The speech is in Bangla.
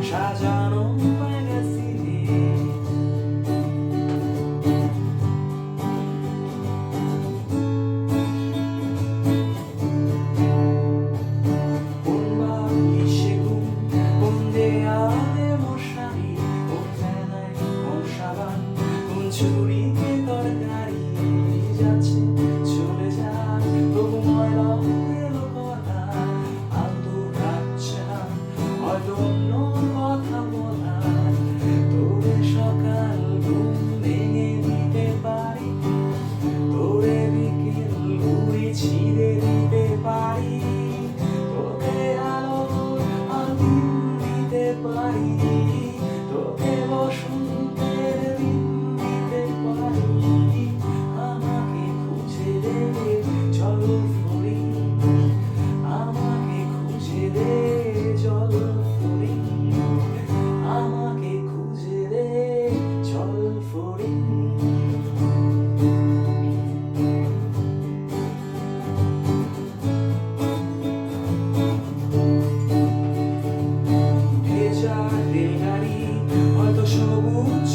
সাজানো ম্যাগাজিনে কোন বালিশে ঘুম, কোন দেয়ালে মশারি, কোন বেলায় কোন সাবান, কোন ছুরিতে তরকারি যাচ্ছে চলে যাক তবু ময়লা এলো কথা আলতো রাখছে না হয়তো অন্য কথা বলা তোরে সকাল ঘুম ভেঙে দিতে পারি তোরে বিকেল ঘুড়ি ছিঁড়ে দিতে পারি তোকে আলোর আদিম দিতে পারি তোকে বসন্তের দিন দিতে পারি আমাকে খুঁজে দে চল ফরিং আমাকে খুঁজে দে চল ফরিং আমাকে খুঁজে দে চল ফরিং ভেজা রেলগাড়ি হয়তো সবুজ